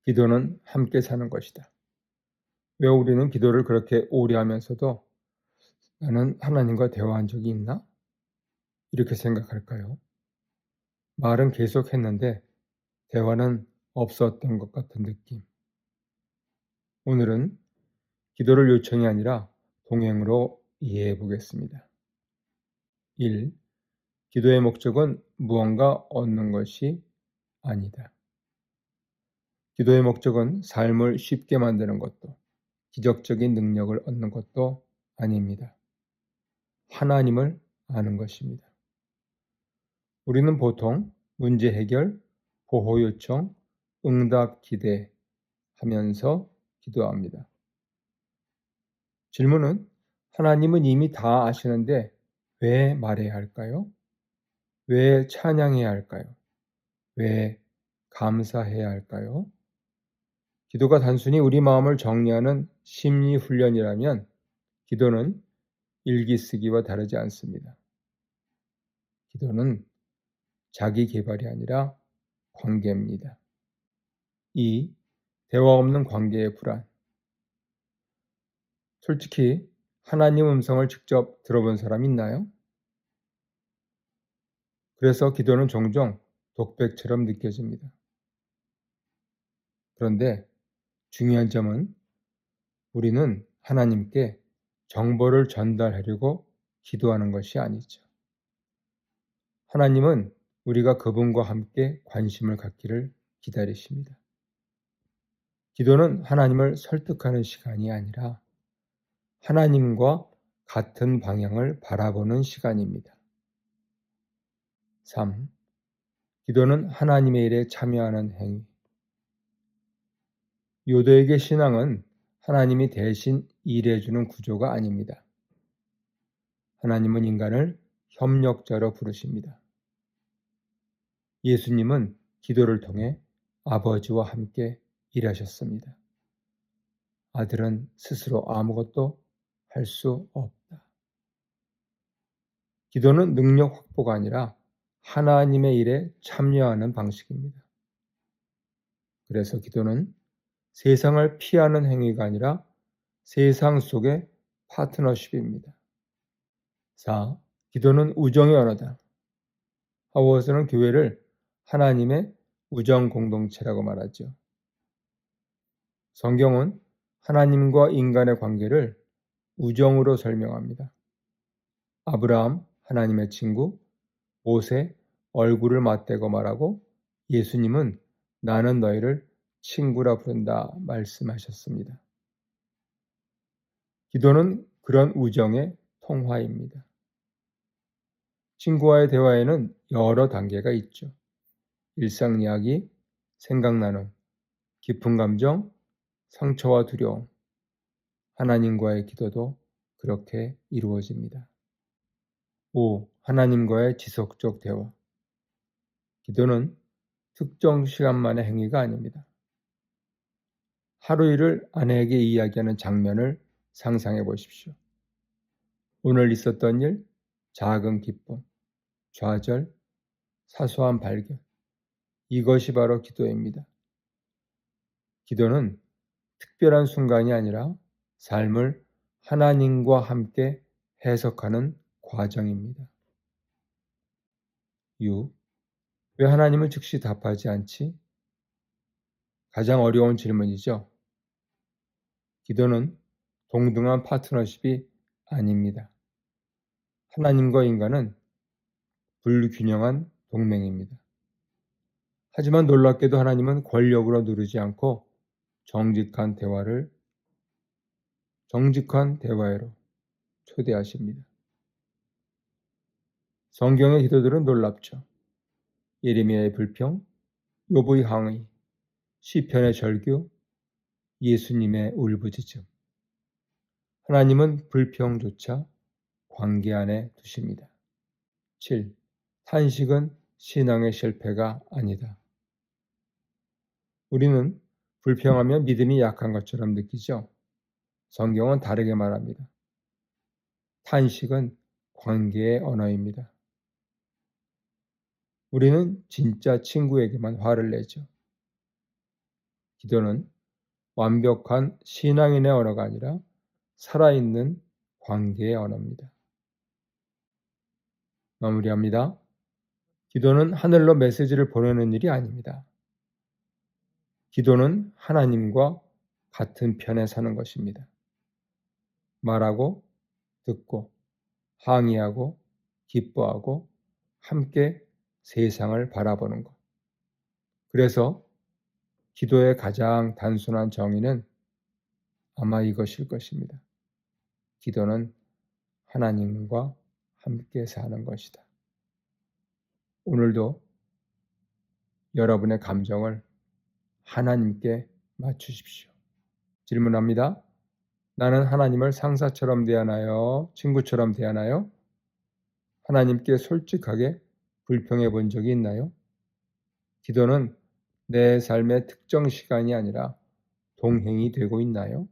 기도는 함께 사는 것이다. 왜 우리는 기도를 그렇게 오래 하면서도 나는 하나님과 대화한 적이 있나? 이렇게 생각할까요? 말은 계속 했는데 대화는 없었던 것 같은 느낌. 오늘은 기도를 요청이 아니라 동행으로 이해해 보겠습니다. 1. 기도의 목적은 무언가 얻는 것이 아니다. 기도의 목적은 삶을 쉽게 만드는 것도, 기적적인 능력을 얻는 것도 아닙니다. 하나님을 아는 것입니다. 우리는 보통 문제 해결, 보호 요청, 응답 기대하면서 기도합니다. 질문은 하나님은 이미 다 아시는데 왜 말해야 할까요? 왜 찬양해야 할까요? 왜 감사해야 할까요? 기도가 단순히 우리 마음을 정리하는 심리 훈련이라면 기도는 일기 쓰기와 다르지 않습니다. 기도는 자기 개발이 아니라 관계입니다. 2. 대화 없는 관계의 불안. 솔직히 하나님 음성을 직접 들어본 사람 있나요? 그래서 기도는 종종 독백처럼 느껴집니다. 그런데 중요한 점은 우리는 하나님께 정보를 전달하려고 기도하는 것이 아니죠. 하나님은 우리가 그분과 함께 관심을 갖기를 기다리십니다. 기도는 하나님을 설득하는 시간이 아니라 하나님과 같은 방향을 바라보는 시간입니다. 3. 기도는 하나님의 일에 참여하는 행위. 요도에게 신앙은 하나님이 대신 일해주는 구조가 아닙니다. 하나님은 인간을 협력자로 부르십니다. 예수님은 기도를 통해 아버지와 함께 일하셨습니다. 아들은 스스로 아무것도 할 수 없다. 기도는 능력 확보가 아니라 하나님의 일에 참여하는 방식입니다. 그래서 기도는 세상을 피하는 행위가 아니라 세상 속의 파트너십입니다. 4. 기도는 우정의 언어다. 하워스는 교회를 하나님의 우정 공동체라고 말하죠. 성경은 하나님과 인간의 관계를 우정으로 설명합니다. 아브라함, 하나님의 친구, 모세, 얼굴을 맞대고 말하고 예수님은 나는 너희를 친구라 부른다 말씀하셨습니다. 기도는 그런 우정의 통화입니다. 친구와의 대화에는 여러 단계가 있죠. 일상 이야기, 생각 나눔, 깊은 감정, 상처와 두려움. 하나님과의 기도도 그렇게 이루어집니다. 5. 하나님과의 지속적 대화. 기도는 특정 시간만의 행위가 아닙니다. 하루 일을 아내에게 이야기하는 장면을 상상해 보십시오. 오늘 있었던 일, 작은 기쁨, 좌절, 사소한 발견. 이것이 바로 기도입니다. 기도는 특별한 순간이 아니라 삶을 하나님과 함께 해석하는 과정입니다. 6. 왜 하나님은 즉시 답하지 않지? 가장 어려운 질문이죠. 기도는 동등한 파트너십이 아닙니다. 하나님과 인간은 불균형한 동맹입니다. 하지만 놀랍게도 하나님은 권력으로 누르지 않고 정직한 대화로 초대하십니다. 성경의 기도들은 놀랍죠. 예레미야의 불평, 욥의 항의, 시편의 절규, 예수님의 울부짖음. 하나님은 불평조차 관계 안에 두십니다. 7. 탄식은 신앙의 실패가 아니다. 우리는 불평하면 믿음이 약한 것처럼 느끼죠. 성경은 다르게 말합니다. 탄식은 관계의 언어입니다. 우리는 진짜 친구에게만 화를 내죠. 기도는 완벽한 신앙인의 언어가 아니라 살아있는 관계의 언어입니다. 마무리합니다. 기도는 하늘로 메시지를 보내는 일이 아닙니다. 기도는 하나님과 같은 편에 사는 것입니다. 말하고, 듣고, 항의하고, 기뻐하고, 함께 세상을 바라보는 것. 그래서 기도의 가장 단순한 정의는 아마 이것일 것입니다. 기도는 하나님과 함께 사는 것이다. 오늘도 여러분의 감정을 하나님께 맞추십시오. 질문합니다. 나는 하나님을 상사처럼 대하나요? 친구처럼 대하나요? 하나님께 솔직하게 불평해 본 적이 있나요? 기도는 내 삶의 특정 시간이 아니라 동행이 되고 있나요?